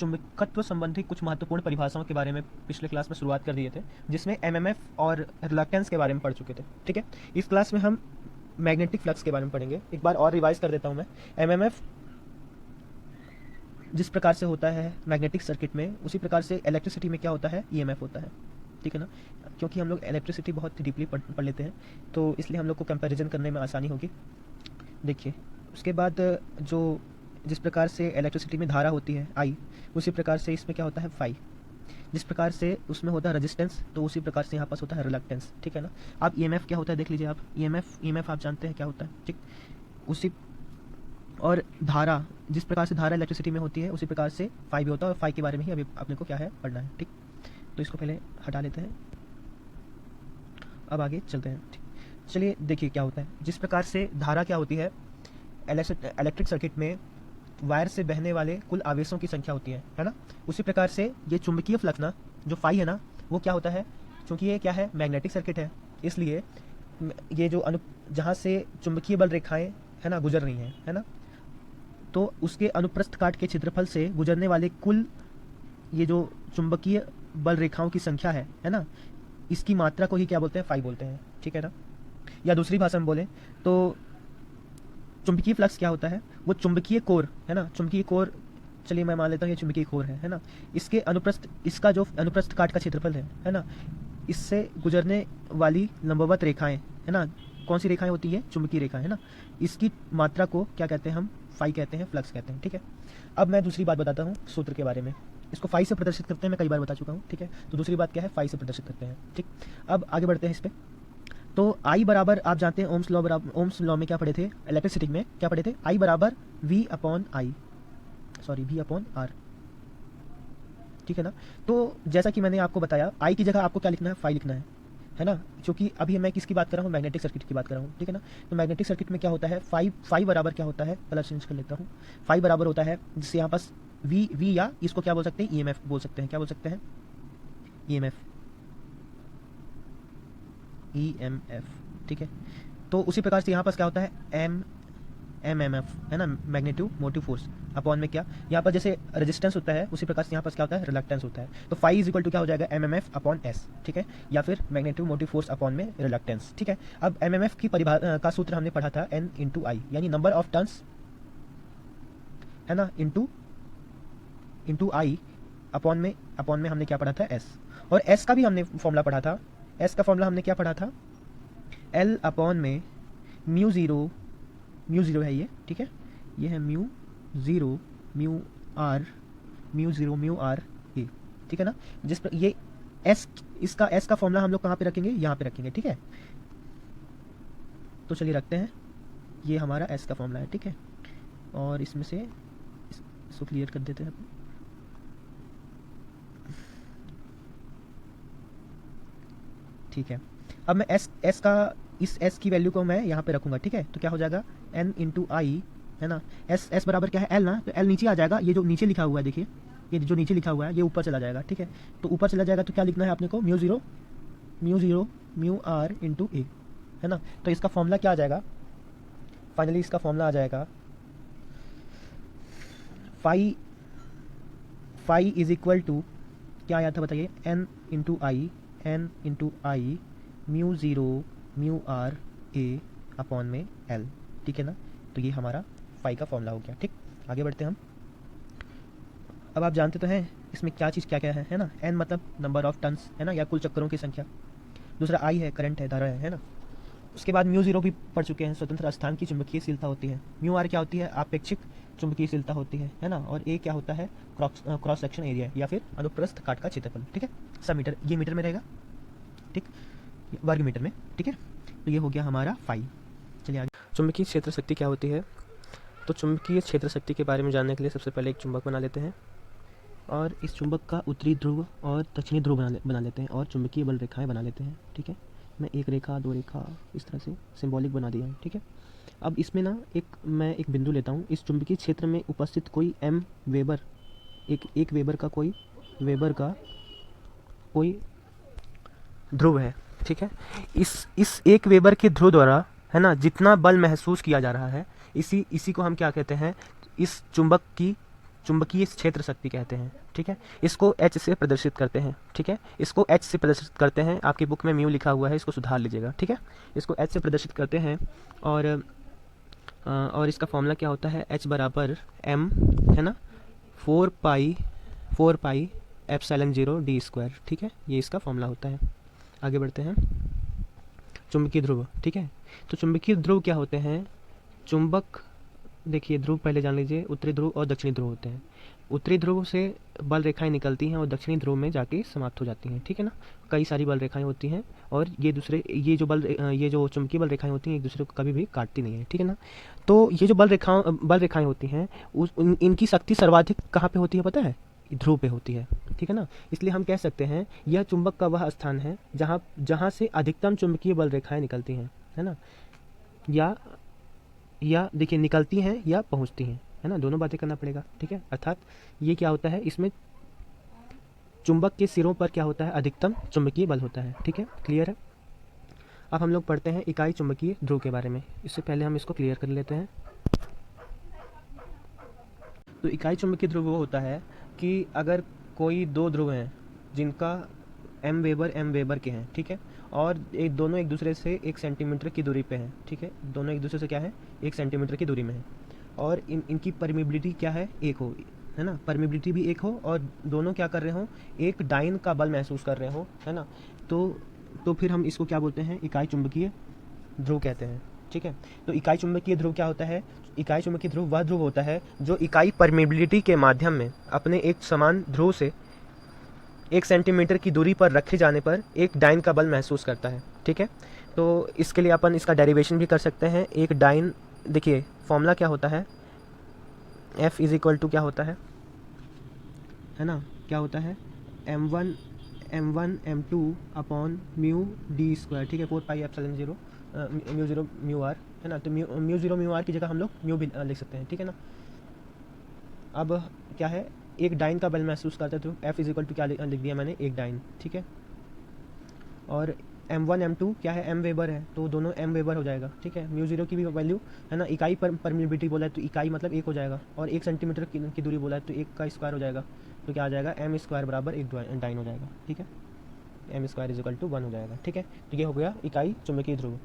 चुंबकत्व संबंधी कुछ महत्वपूर्ण परिभाषाओं के बारे में पिछले क्लास में शुरुआत कर दिए थे, जिसमें एमएमएफ और रिलक्टेंस के बारे में पढ़ चुके थे। ठीक है, इस क्लास में हम मैग्नेटिक फ्लक्स के बारे में पढ़ेंगे। एक बार और रिवाइज कर देता हूं मैं। एमएमएफ जिस प्रकार से होता है मैग्नेटिक सर्किट में, उसी प्रकार से इलेक्ट्रिसिटी में क्या होता है, ईएमएफ होता है। ठीक है ना, क्योंकि हम लोग इलेक्ट्रिसिटी बहुत डीपली पढ़ लेते हैं, तो इसलिए हम लोग को कंपैरिजन करने में आसानी होगी। देखिए, उसके बाद जो जिस प्रकार से इलेक्ट्रिसिटी में धारा होती है आई, उसी प्रकार से इसमें क्या होता है, फाई। जिस प्रकार से उसमें होता है रेजिस्टेंस, तो उसी प्रकार से यहाँ पास होता है रिलक्टेंस। ठीक है ना। अब ईएमएफ क्या होता है देख लीजिए आप। ईएमएफ आप जानते हैं क्या होता है, ठीक। उसी और धारा, जिस प्रकार से धारा इलेक्ट्रिसिटी में होती है, उसी प्रकार से फाई भी होता है, और फाई के बारे में ही अभी अपने को क्या है पढ़ना है। ठीक, तो इसको पहले हटा लेते हैं, अब आगे चलते हैं। ठीक, चलिए देखिए क्या होता है। जिस प्रकार से धारा क्या होती है, इलेक्ट्रिक सर्किट में वायर से बहने वाले कुल आवेशों की संख्या होती है ना। उसी प्रकार से ये चुंबकीय फ्लक्स ना, जो फाई है ना, वो क्या होता है, क्योंकि ये क्या है, मैग्नेटिक सर्किट है, इसलिए ये जो जहाँ से चुंबकीय बल रेखाएं है ना गुजर रही हैं, है ना, तो उसके अनुप्रस्थ काट के क्षेत्रफल से गुजरने वाले कुल ये जो चुंबकीय बल रेखाओं की संख्या है ना, इसकी मात्रा को ही क्या बोलते हैं, फाई बोलते हैं। ठीक है ना। या दूसरी भाषा में बोले तो चुंबकीय फ्लक्स क्या होता है, वो चुंबकीय कोर है ना, चुंबकीय कोर, चलिए मैं मान लेता हूँ ये चुंबकीय कोर है ना, इसके अनुप्रस्थ, इसका जो अनुप्रस्थ काट का क्षेत्रफल है ना, इससे गुजरने वाली लंबवत रेखाएं है ना, कौन सी रेखाएं होती है, चुंबकीय रेखाएं है ना, इसकी मात्रा को क्या कहते हैं, हम फाई कहते हैं, फ्लक्स कहते हैं। ठीक है। अब मैं दूसरी बात बताता हूँ सूत्र के बारे में। इसको फाई से प्रदर्शित करते हैं, मैं कई बार बता चुका हूँ। ठीक है, तो दूसरी बात क्या है, फाई से प्रदर्शित करते हैं। ठीक, अब आगे बढ़ते हैं इस पर। तो आई बराबर, आप जानते हैं ओम्स लॉ बराबर, ओम्स लॉ में क्या पढ़े थे, इलेक्ट्रिसिटी में क्या पढ़े थे, आई बराबर वी अपॉन आर। ठीक है ना। तो जैसा कि मैंने आपको बताया, आई की जगह आपको क्या लिखना है, फाई लिखना है ना, क्योंकि अभी मैं किसकी बात कर रहा हूँ, मैग्नेटिक सर्किट की बात कर रहा हूँ। ठीक है ना। तो मैग्नेटिक सर्किट में क्या होता है, फाई बराबर क्या होता है, कलर चेंज कर लेता हूँ। फाई बराबर होता है, जिससे यहाँ पास वी या इसको क्या बोल सकते हैं, ईएमएफ बोल सकते हैं। क्या बोल सकते हैं, ईएमएफ। ठीक है। तो उसी प्रकार से यहाँ पास क्या होता है, एमएमएफ है ना, मैग्नेटिव मोटिव फोर्स अपॉन में क्या, यहाँ पर जैसे रेजिस्टेंस होता है, उसी प्रकार से यहाँ पास क्या होता है, रिलक्टेंस होता है। तो फाई इज इक्वल टू क्या हो जाएगा, एमएमएफ अपॉन एस। ठीक है, या फिर मैग्नेटिव मोटिव फोर्स अपॉन में रिलक्टेंस। ठीक है। अब एमएमएफ की का सूत्र हमने पढ़ा था एन इंटू आई, यानी नंबर ऑफ टर्न्स है ना, इंटू आई अपॉन में हमने क्या पढ़ा था, एस। और एस का भी हमने फॉर्मूला पढ़ा था। एस का फॉर्मूला हमने क्या पढ़ा था, एल अपॉन में म्यू जीरो है ये। ठीक है, ये है म्यू जीरो म्यू आर ए। ठीक है ना। जिस पर ये एस, इसका एस का फॉर्मूला हम लोग कहाँ पे रखेंगे, यहाँ पे रखेंगे। ठीक है, तो चलिए रखते हैं, ये हमारा एस का फॉर्मूला है। ठीक है, और इसमें से इसको क्लियर कर देते हैं। ठीक है, अब मैं एस का, इस एस की वैल्यू को मैं यहाँ पे रखूंगा। ठीक है, तो क्या हो जाएगा, एन इंटू आई है ना, एस बराबर क्या है, एल ना, तो एल नीचे आ जाएगा, ये जो नीचे लिखा हुआ है देखिए, ये जो नीचे लिखा हुआ है ये ऊपर चला जाएगा। ठीक है, तो ऊपर चला जाएगा तो क्या लिखना है आपने को, mu zero mu R into A है ना। तो इसका फॉर्मूला क्या आ जाएगा, फाइनली इसका फॉर्मूला आ जाएगा, फाई इज इक्वल टू क्या आया था बताइए, N into I mu zero mu R A upon में एल। ठीक है ना। तो ये हमारा फाई का फॉर्मूला हो गया। ठीक, आगे बढ़ते हैं हम। अब आप जानते तो हैं इसमें क्या चीज़ क्या क्या है ना। एन मतलब नंबर ऑफ टर्न्स है ना, या कुल चक्करों की संख्या। दूसरा आई है, करंट है, धारा है ना। उसके बाद म्यू जीरो भी पढ़ चुके हैं, स्वतंत्र स्थान की चुंबकीयशीलता होती है। म्यू आर क्या होती है, आपेक्षिक चुंबकीयशीलता होती है ना। और ए क्या होता है, क्रॉस सेक्शन एरिया या फिर अनुप्रस्थ काट का क्षेत्रफल। ठीक है, सब मीटर, ये मीटर में रहेगा। ठीक, वर्ग मीटर में। ठीक है, तो ये हो गया हमारा फाई। चलिए आगे, चुंबकीय क्षेत्र शक्ति क्या होती है। तो चुंबकीय क्षेत्र शक्ति के बारे में जानने के लिए सबसे पहले एक चुंबक बना लेते हैं, और इस चुंबक का उत्तरी ध्रुव और दक्षिणी ध्रुव बना लेते हैं, और चुंबकीय बल रेखाएं बना लेते हैं। ठीक है, मैं एक रेखा, दो रेखा इस तरह से सिंबॉलिक बना दिया है। ठीक है, अब इसमें ना मैं एक बिंदु लेता हूँ। इस चुंबकीय क्षेत्र में उपस्थित कोई एम वेबर, एक वेबर का कोई ध्रुव है। ठीक है, इस एक वेबर के ध्रुव द्वारा है ना जितना बल महसूस किया जा रहा है, इसी को हम क्या कहते हैं, इस चुंबक की चुंबकीय क्षेत्र शक्ति कहते हैं, ठीक है। इसको एच से प्रदर्शित करते हैं, ठीक है, इसको एच से प्रदर्शित करते हैं। आपकी बुक में म्यू लिखा हुआ है, इसको सुधार लीजिएगा, ठीक है। इसको एच से प्रदर्शित करते हैं और इसका फॉर्मूला क्या होता है, एच बराबर एम, है ना, 4 पाई एप्सिलॉन 0 डी स्क्वायर, ठीक है, ये इसका फॉर्मूला होता है। आगे बढ़ते हैं। चुंबकीय ध्रुव, ठीक है। तो चुंबकीय ध्रुव क्या होते हैं, चुंबक, देखिए ध्रुव पहले जान लीजिए, उत्तरी ध्रुव और दक्षिणी ध्रुव होते हैं। उत्तरी ध्रुव से बल रेखाएं निकलती हैं और दक्षिणी ध्रुव में जाके समाप्त हो जाती हैं, ठीक है ना। कई सारी बल रेखाएं होती हैं और ये जो चुंबकीय बल रेखाएं होती हैं एक दूसरे को कभी भी काटती नहीं है, ठीक है ना। तो ये जो बल रेखाएं होती हैं इनकी शक्ति सर्वाधिक कहाँ पे होती है पता है, ध्रुव पे होती है, ठीक है ना। इसलिए हम कह सकते हैं यह चुंबक का वह स्थान है जहाँ से अधिकतम चुंबकीय बल रेखाएं निकलती हैं, है ना, या देखिए निकलती हैं या पहुंचती हैं, है ना, दोनों बातें करना पड़ेगा, ठीक है। अर्थात ये क्या होता है, इसमें चुंबक के सिरों पर क्या होता है, अधिकतम चुंबकीय बल होता है, ठीक है, क्लियर है। अब हम लोग पढ़ते हैं इकाई चुंबकीय ध्रुव के बारे में। इससे पहले हम इसको क्लियर कर लेते हैं। तो इकाई चुंबकीय ध्रुव वो होता है कि अगर कोई दो ध्रुव हैं जिनका एम वेबर के हैं, ठीक है, और दोनों एक दूसरे से 1 सेंटीमीटर की दूरी पे हैं, ठीक है, दोनों एक दूसरे से क्या है, 1 सेंटीमीटर की दूरी में है, और इनकी परमिबिलिटी क्या है, एक हो, है ना, परमिबिलिटी भी एक हो, और दोनों क्या कर रहे हो, एक डाइन का बल महसूस कर रहे हो, है ना, तो फिर हम इसको क्या बोलते हैं, इकाई चुंबकीय ध्रुव कहते हैं, ठीक है। तो इकाई चुंबकीय ध्रुव क्या होता है, इकाई चुंबकीय ध्रुव वह ध्रुव होता है जो इकाई परमिबिलिटी के माध्यम में अपने एक समान ध्रुव से 1 सेंटीमीटर की दूरी पर रखे जाने पर एक डाइन का बल महसूस करता है, ठीक है। तो इसके लिए अपन इसका डेरिवेशन भी कर सकते हैं। एक डाइन, देखिए फॉर्मूला क्या होता है, F इज इक्वल टू क्या होता है ना, क्या होता है, m1 m2 upon mu D square, ठीक है, 4 pi epsilon 0 mu 0 mu R, है ना। तो म्यू 0 म्यू आर की जगह हम लोग म्यू भी लिख सकते हैं, ठीक है ना। अब क्या है, एक डाइन का बल महसूस करते तो F इज इक्वल टू क्या लिख दिया मैंने, एक डाइन, ठीक है। और m1 m2 क्या है, m वेबर है, तो दोनों m वेबर हो जाएगा, ठीक है। म्यू 0 की भी वैल्यू, है ना, इकाई परमिबिलिटी बोला है तो इकाई मतलब 1 हो जाएगा, और 1 सेंटीमीटर की दूरी बोला है तो 1 का स्क्वायर हो जाएगा, तो क्या आ जाएगा, m स्क्वायर बराबर 1 डाइन हो जाएगा, ठीक है, m square is equal to 1 हो जाएगा, ठीक है। तो ये हो गया इकाई चुंबकीय ध्रुव।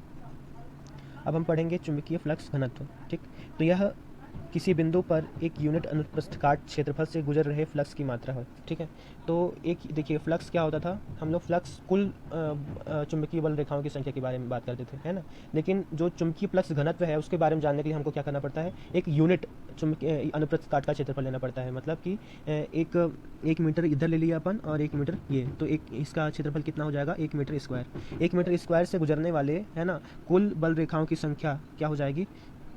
अब हम पढ़ेंगे चुंबकीय फ्लक्स घनत्व, ठीक। तो यह किसी बिंदु पर एक यूनिट अनुप्रस्थ काट क्षेत्रफल से गुजर रहे फ्लक्स की मात्रा है, ठीक है। तो एक देखिए फ्लक्स क्या होता था, हम लोग फ्लक्स कुल चुंबकीय बल रेखाओं की संख्या के बारे में बात करते थे, है ना। लेकिन जो चुंबकीय फ्लक्स घनत्व है उसके बारे में जानने के लिए हमको क्या करना पड़ता है, एक यूनिट चुंबकीय अनुप्रस्थ काट का क्षेत्रफल लेना पड़ता है। मतलब कि एक मीटर इधर ले लिया अपन और 1 मीटर ये, तो एक इसका क्षेत्रफल कितना हो जाएगा, 1 मीटर स्क्वायर। 1 मीटर स्क्वायर से गुजरने वाले, है ना, कुल बल रेखाओं की संख्या क्या हो जाएगी,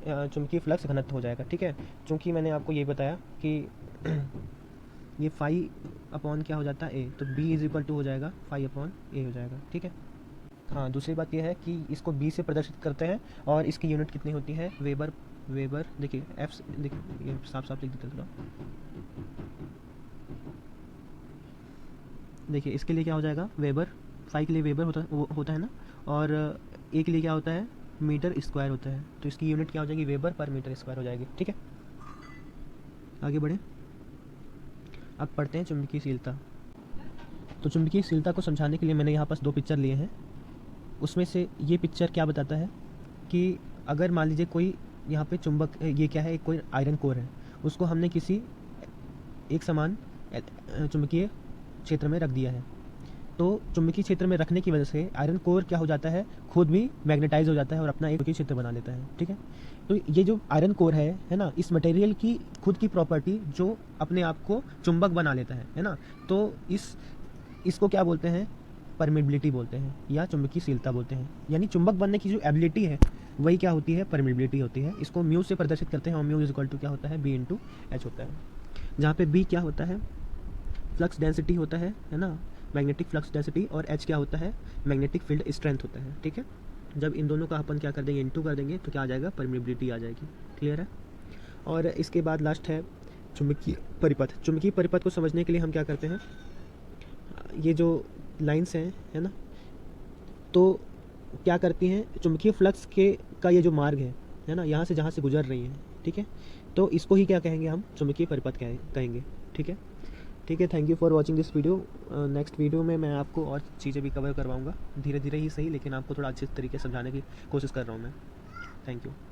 चुंबकीय फ्लक्स घनत्व हो जाएगा, ठीक है। चूँकि मैंने आपको ये बताया कि ये फाई अपॉन क्या हो जाता है, ए, तो बी इज इक्वल टू हो जाएगा फाई अपॉन ए हो जाएगा, ठीक है। हाँ, दूसरी बात ये है कि इसको बी से प्रदर्शित करते हैं और इसकी यूनिट कितनी होती है, वेबर देखिए एफ, देखिए ये साफ साफ लिख देते थोड़ा, देखिए इसके लिए क्या हो जाएगा, वेबर, फाई के लिए वेबर होता है ना, और ए के लिए क्या होता है, मीटर स्क्वायर होता है, तो इसकी यूनिट क्या हो जाएगी, वेबर पर मीटर स्क्वायर हो जाएगी, ठीक है। आगे बढ़े, अब पढ़ते हैं चुंबकीयशीलता। तो चुंबकीयशीलता को समझाने के लिए मैंने यहाँ पास 2 पिक्चर लिए हैं। उसमें से ये पिक्चर क्या बताता है कि अगर मान लीजिए कोई यहाँ पे चुंबक, ये क्या है, कोई आयरन कोर है, उसको हमने किसी एक समान चुंबकीय क्षेत्र में रख दिया है, तो चुंबकीय क्षेत्र में रखने की वजह से आयरन कोर क्या हो जाता है, खुद भी मैग्नेटाइज हो जाता है और अपना एक चुंबकीय क्षेत्र बना लेता है, ठीक है। तो ये जो आयरन कोर है ना, इस मटेरियल की खुद की प्रॉपर्टी जो अपने आप को चुंबक बना लेता है ना, तो इसको क्या बोलते हैं, परमिबिलिटी बोलते हैं या चुंबकीयशीलता बोलते हैं। यानी चुंबक बनने की जो एबिलिटी है वही क्या होती है, परमिबिलिटी होती है। इसको म्यू से प्रदर्शित करते हैं और म्यू इज इक्वल टू क्या होता है, बी इंटू एच होता है, जहाँ पे बी क्या होता है, फ्लक्स डेंसिटी होता है ना, मैग्नेटिक फ्लक्स डेंसिटी, और एच क्या होता है, मैग्नेटिक फील्ड स्ट्रेंथ होता है, ठीक है। जब इन दोनों का अपन क्या कर देंगे, इनटू कर देंगे, तो क्या आ जाएगा, परमिबिलिटी आ जाएगी, क्लियर है। और इसके बाद लास्ट है चुंबकीय परिपथ। चुंबकीय परिपथ को समझने के लिए हम क्या करते हैं, ये जो लाइंस हैं, है ना, तो क्या करती हैं, चुंबकीय फ्लक्स का ये जो मार्ग है ना, यहाँ से जहाँ से गुजर रही हैं, ठीक है, तो इसको ही क्या कहेंगे, हम चुंबकीय परिपथ कहेंगे। ठीक है, ठीक है। Thank you for watching this video. Next video में मैं आपको और चीज़ें भी कवर करवाऊँगा, धीरे धीरे ही सही, लेकिन आपको थोड़ा अच्छे तरीके से समझाने की कोशिश कर रहा हूँ मैं। Thank you.